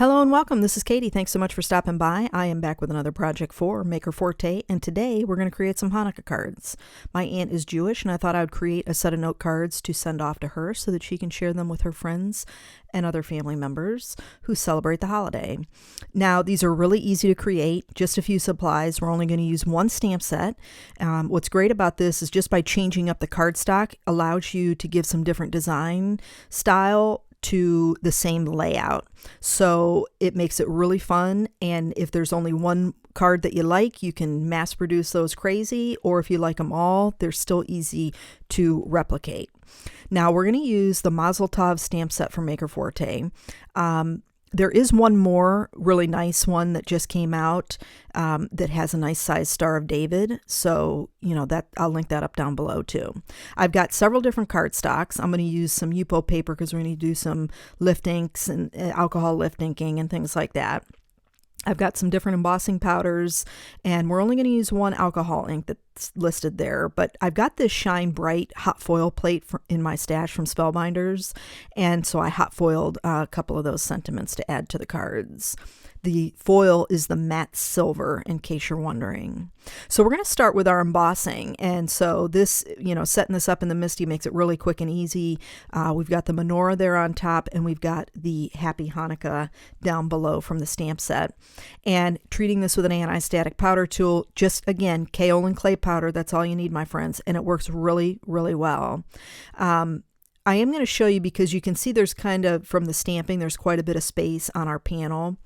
Hello and welcome. This is Katie. Thanks so much for stopping by. I am back with another project for Maker Forte, and today we're going to create some Hanukkah cards. My aunt is Jewish, and I thought I would create a set of note cards to send off to her so that she can share them with her friends and other family members who celebrate the holiday. Now, these are really easy to create, just a few supplies. We're only going to use one stamp set. What's great about this is just by changing up the cardstock allows you to give some different design style to the same layout. So it makes it really fun. And if there's only one card that you like, you can mass produce those crazy. Or if you like them all, they're still easy to replicate. Now we're going to use the Mazel Tov stamp set from Maker Forte. There is one more really nice one that just came out that has a nice size Star of David. So, that I'll link that up down below too. I've got several different cardstocks. I'm going to use some Yupo paper because we're going to do some lift inks and alcohol lift inking and things like that. I've got some different embossing powders, and we're only going to use one alcohol ink that's listed there, but I've got this Shine Bright hot foil plate in my stash from Spellbinders, and so I hot foiled a couple of those sentiments to add to the cards. The foil is the matte silver, in case you're wondering. So we're going to start with our embossing. And so this, setting this up in the MISTI makes it really quick and easy. We've got the menorah there on top, and we've got the Happy Hanukkah down below from the stamp set. And treating this with an anti-static powder tool, just again, kaolin clay powder, that's all you need, my friends. And it works really, really well. I am going to show you because you can see there's kind of, from the stamping, there's quite a bit of space on our panel.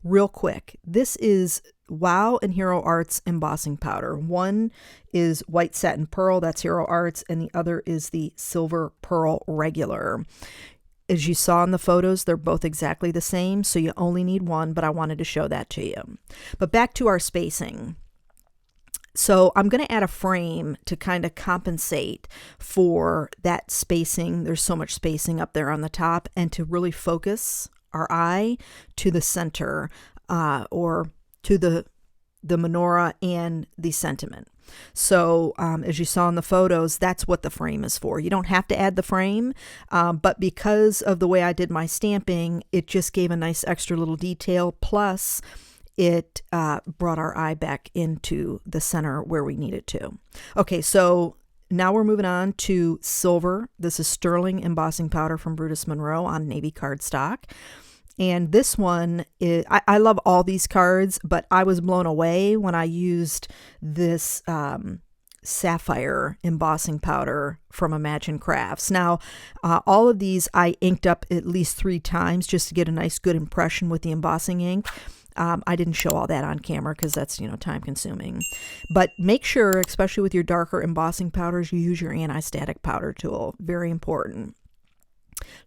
Real quick, this is Wow and Hero Arts embossing powder. One is white satin pearl, that's Hero Arts, and the other is the silver pearl regular. As you saw in the photos, they're both exactly the same, so you only need one, but I wanted to show that to you. But back to our spacing. So I'm going to add a frame to kind of compensate for that spacing. There's so much spacing up there on the top, and to really focus our eye to the center or to the menorah and the sentiment. So as you saw in the photos, that's what the frame is for. You don't have to add the frame, but because of the way I did my stamping, it just gave a nice extra little detail. Plus, it brought our eye back into the center where we need it to. Okay, so now we're moving on to silver. This is sterling embossing powder from Brutus Monroe on navy cardstock. And this one, I love all these cards, but I was blown away when I used this sapphire embossing powder from Imagine Crafts. Now, all of these I inked up at least 3 times just to get a nice good impression with the embossing ink. I didn't show all that on camera because that's, time consuming. But make sure, especially with your darker embossing powders, you use your anti-static powder tool. Very important.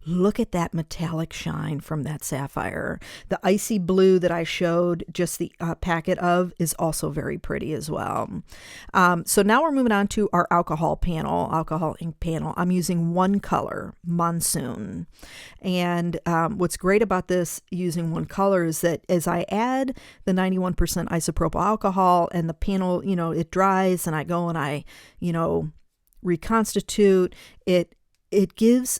Look at that metallic shine from that sapphire. The icy blue that I showed just the packet of is also very pretty as well. So now we're moving on to our alcohol ink panel. I'm using one color, Monsoon. And what's great about this using one color is that as I add the 91% isopropyl alcohol and the panel, it dries and I go and I, reconstitute, it gives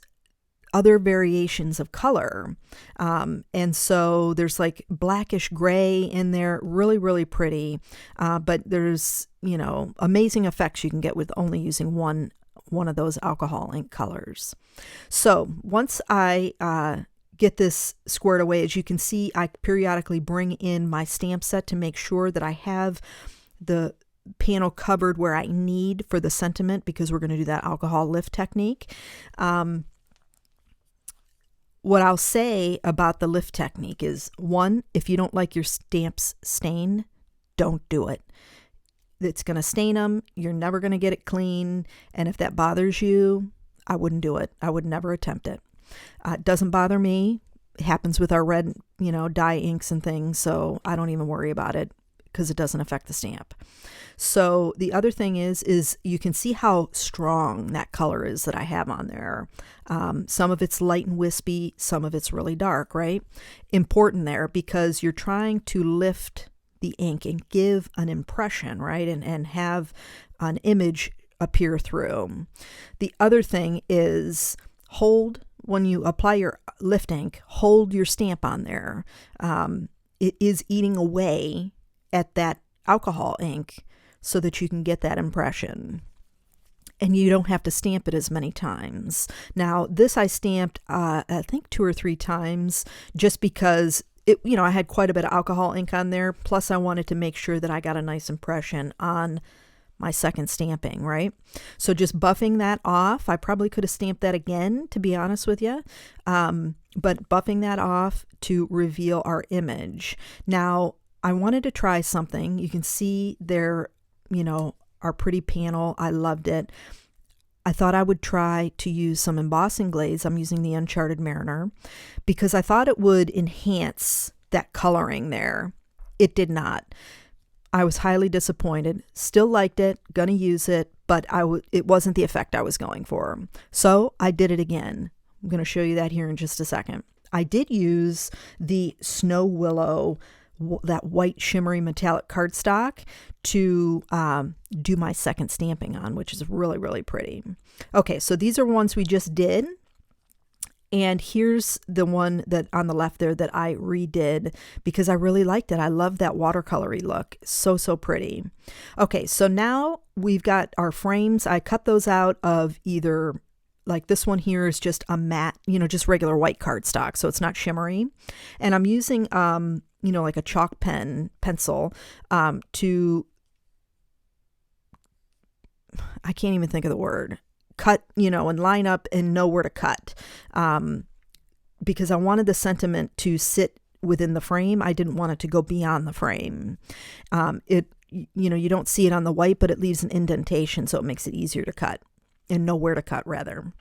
other variations of color. And so there's like blackish gray in there, really, really pretty. But there's, amazing effects you can get with only using one of those alcohol ink colors. So once I get this squared away, as you can see, I periodically bring in my stamp set to make sure that I have the panel covered where I need for the sentiment, because we're going to do that alcohol lift technique. What I'll say about the lift technique is, 1, if you don't like your stamps stain, don't do it. It's going to stain them. You're never going to get it clean. And if that bothers you, I wouldn't do it. I would never attempt it. It doesn't bother me. It happens with our red, dye inks and things. So I don't even worry about it because it doesn't affect the stamp. So the other thing is you can see how strong that color is that I have on there. Some of it's light and wispy, some of it's really dark, right? Important there because you're trying to lift the ink and give an impression, right? And have an image appear through. The other thing is hold when you apply your lift ink, hold your stamp on there. It is eating away at that alcohol ink so that you can get that impression. And you don't have to stamp it as many times. Now, this I stamped, I think 2 or 3 times, just because I had quite a bit of alcohol ink on there. Plus, I wanted to make sure that I got a nice impression on my second stamping, right? So just buffing that off. I probably could have stamped that again, to be honest with you. But buffing that off to reveal our image. Now, I wanted to try something. You can see there, our pretty panel. I loved it. I thought I would try to use some embossing glaze. I'm using the Uncharted Mariner because I thought it would enhance that coloring there. It did not. I was highly disappointed. Still liked it, gonna use it, but it wasn't the effect I was going for. So I did it again. I'm gonna show you that here in just a second. I did use the Snow Willow, that white shimmery metallic cardstock, to do my second stamping on, which is really, really pretty. Okay, so these are ones we just did. And here's the one that on the left there that I redid because I really liked it. I love that watercolory look. So, so pretty. Okay, so now we've got our frames. I cut those out of either, like this one here is just a matte, just regular white cardstock. So it's not shimmery. And I'm using, like a chalk pencil to, I can't even think of the word, cut, and line up and know where to cut, because I wanted the sentiment to sit within the frame. I didn't want it to go beyond the frame. You don't see it on the white, but it leaves an indentation, so it makes it easier to cut and know where to cut rather.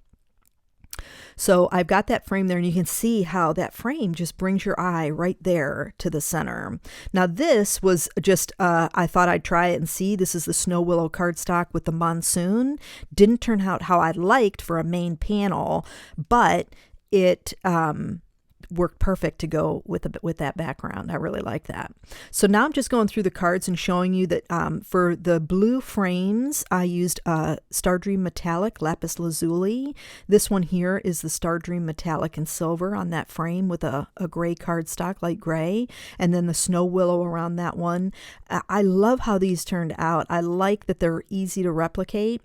So I've got that frame there, and you can see how that frame just brings your eye right there to the center. Now this was just, I thought I'd try it and see. This is the Snow Willow cardstock with the monsoon. Didn't turn out how I liked for a main panel, but it worked perfect to go with that background. I really like that. So now I'm just going through the cards and showing you that for the blue frames, I used Star Dream Metallic Lapis Lazuli. This one here is the Star Dream Metallic and Silver on that frame with a gray cardstock, light gray, and then the Snow Willow around that one. I love how these turned out. I like that they're easy to replicate,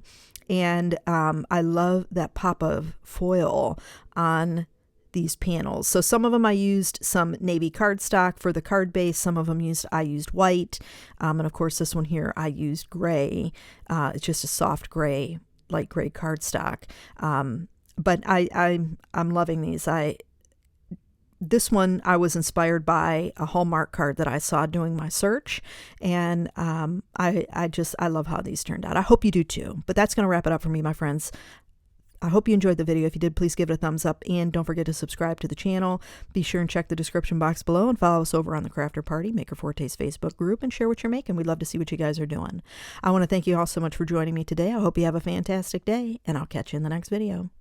and I love that pop of foil on these panels. So some of them I used some navy cardstock for the card base. Some of them I used white. And of course this one here I used gray. It's just a soft gray, light gray cardstock. But I'm loving these. This one I was inspired by a Hallmark card that I saw doing my search, and I love how these turned out. I hope you do too. But that's going to wrap it up for me, my friends. I hope you enjoyed the video. If you did, please give it a thumbs up, and don't forget to subscribe to the channel. Be sure and check the description box below and follow us over on the Crafter Party Maker Forte's Facebook group and share what you're making. We'd love to see what you guys are doing. I want to thank you all so much for joining me today. I hope you have a fantastic day, and I'll catch you in the next video.